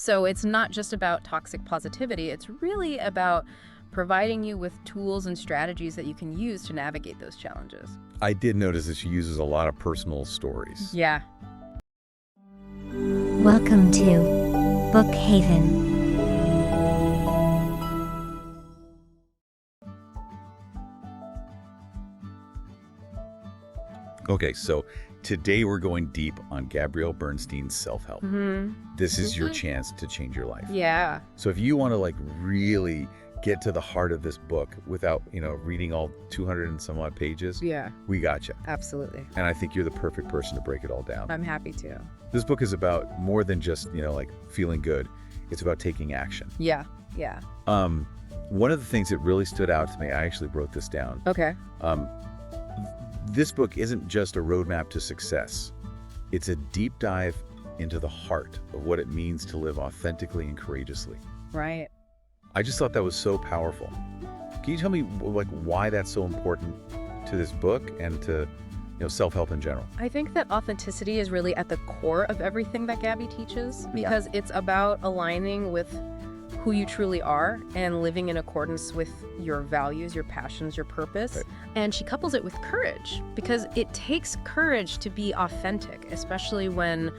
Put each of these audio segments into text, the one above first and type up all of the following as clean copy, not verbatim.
So it's not just about toxic positivity. It's really about providing you with tools and strategies that you can use to navigate those challenges. I did notice that she uses a lot of personal stories. Yeah. Welcome to Book Haven. Okay, so today we're going deep on Gabrielle Bernstein's self-help. This is your chance to change your life. Yeah. So if you want to really get to the heart of this book without, reading all 200 and some odd pages, Yeah. we got you. Absolutely. And I think you're the perfect person to break it all down. I'm happy to. This book is about more than just, feeling good. It's about taking action. Yeah. Yeah. One of the things that really stood out to me, I actually wrote this down. Okay. This book isn't just a roadmap to success. It's a deep dive into the heart of what it means to live authentically and courageously. Right. I just thought that was so powerful. Can you tell me why that's so important to this book and to self-help in general? I think that authenticity is really at the core of everything that Gabby teaches, because it's about aligning with who you truly are and living in accordance with your values, your passions, your purpose. Right. And she couples it with courage, because it takes courage to be authentic, especially when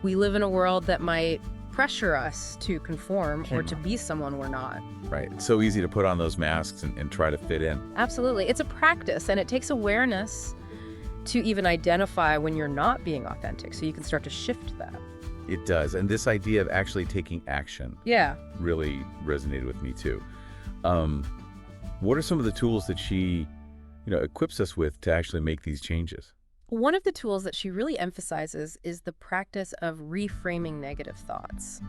we live in a world that might pressure us to conform or to be someone we're not. Right. It's so easy to put on those masks and try to fit in. Absolutely. It's a practice, and it takes awareness to even identify when you're not being authentic, so you can start to shift that. It does. And this idea of actually taking action Yeah. really resonated with me too. What are some of the tools that she, equips us with to actually make these changes? One of the tools that she really emphasizes is the practice of reframing negative thoughts.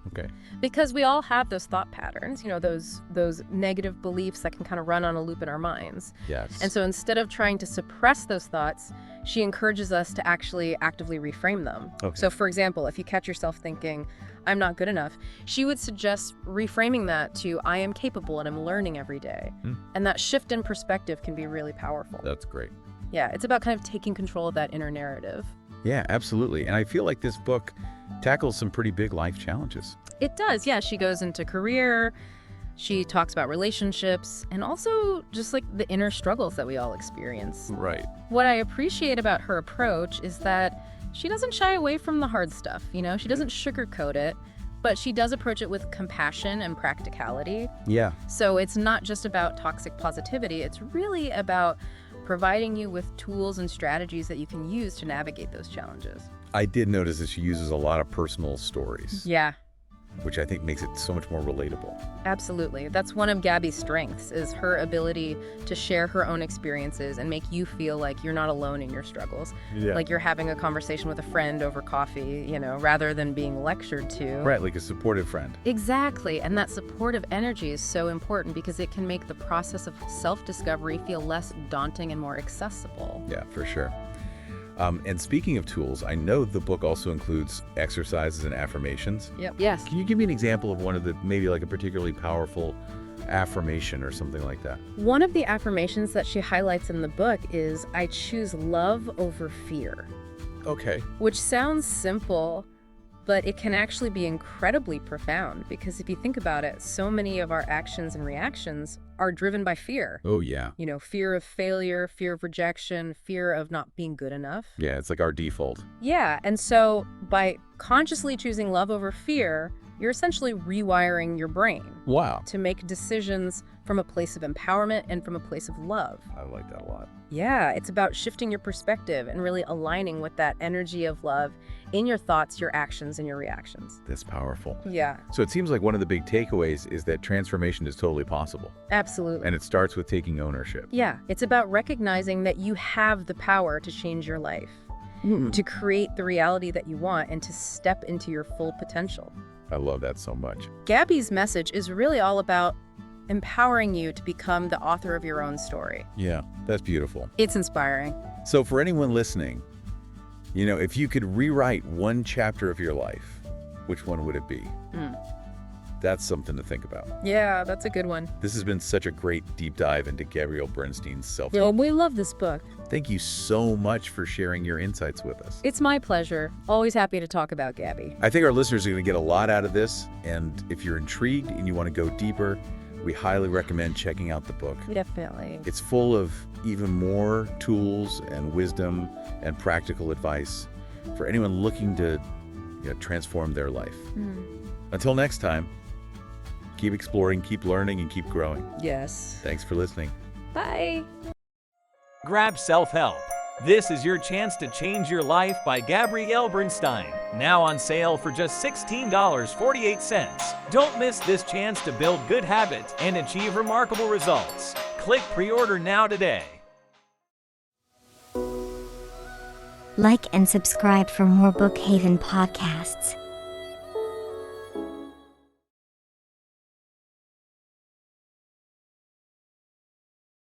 Okay. Because we all have those thought patterns, those negative beliefs that can kind of run on a loop in our minds. Yes. And so instead of trying to suppress those thoughts, she encourages us to actually actively reframe them. Okay. So for example, if you catch yourself thinking, I'm not good enough, she would suggest reframing that to, I am capable and I'm learning every day. And that shift in perspective can be really powerful. That's great. Yeah, it's about kind of taking control of that inner narrative. Yeah, absolutely. And I feel like this book tackles some pretty big life challenges. It does, yeah. She goes into career, she talks about relationships, and also just like the inner struggles that we all experience. Right. What I appreciate about her approach is that she doesn't shy away from the hard stuff, she doesn't sugarcoat it, but she does approach it with compassion and practicality. Yeah. So it's not just about toxic positivity, it's really about providing you with tools and strategies that you can use to navigate those challenges. I did notice that she uses a lot of personal stories, Yeah. which I think makes it so much more relatable. Absolutely. That's one of Gabby's strengths, is her ability to share her own experiences and make you feel like you're not alone in your struggles. Yeah. Like you're having a conversation with a friend over coffee, rather than being lectured to. Right, like a supportive friend. Exactly. And that supportive energy is so important because it can make the process of self-discovery feel less daunting and more accessible. Yeah, for sure. And speaking of tools, I know the book also includes exercises and affirmations. Yep. Yes. Can you give me an example of one of the, maybe like a particularly powerful affirmation or something like that? One of the affirmations that she highlights in the book is, I choose love over fear. Okay. Which sounds simple, but it can actually be incredibly profound, because if you think about it, so many of our actions and reactions are driven by fear. Oh, yeah. Fear of failure, fear of rejection, fear of not being good enough. Yeah, it's like our default. Yeah, and so by consciously choosing love over fear, you're essentially rewiring your brain Wow. to make decisions from a place of empowerment and from a place of love. I like that a lot. Yeah, it's about shifting your perspective and really aligning with that energy of love in your thoughts, your actions, and your reactions. That's powerful. Yeah, So it seems like one of the big takeaways is that transformation is totally possible. absolutely. And it starts with taking ownership. Yeah, it's about recognizing that you have the power to change your life, to create the reality that you want, and to step into your full potential. I love that so much. Gabby's message is really all about empowering you to become the author of your own story. Yeah, that's beautiful. It's inspiring. So for anyone listening, if you could rewrite one chapter of your life, which one would it be? That's something to think about. Yeah, that's a good one. This has been such a great deep dive into Gabrielle Bernstein's self. Oh, we love this book. Thank you so much for sharing your insights with us. It's my pleasure. Always happy to talk about Gabby. I think our listeners are going to get a lot out of this, and if you're intrigued and you want to go deeper, we highly recommend checking out the book. Definitely. It's full of even more tools and wisdom and practical advice for anyone looking to transform their life. Until next time, keep exploring, keep learning, and keep growing. Yes. Thanks for listening. Bye. Grab Self-Help. This is your chance to change your life by Gabrielle Bernstein. Now on sale for just $16.48. Don't miss this chance to build good habits and achieve remarkable results. Click pre-order now today. Like and subscribe for more Bookhaven podcasts.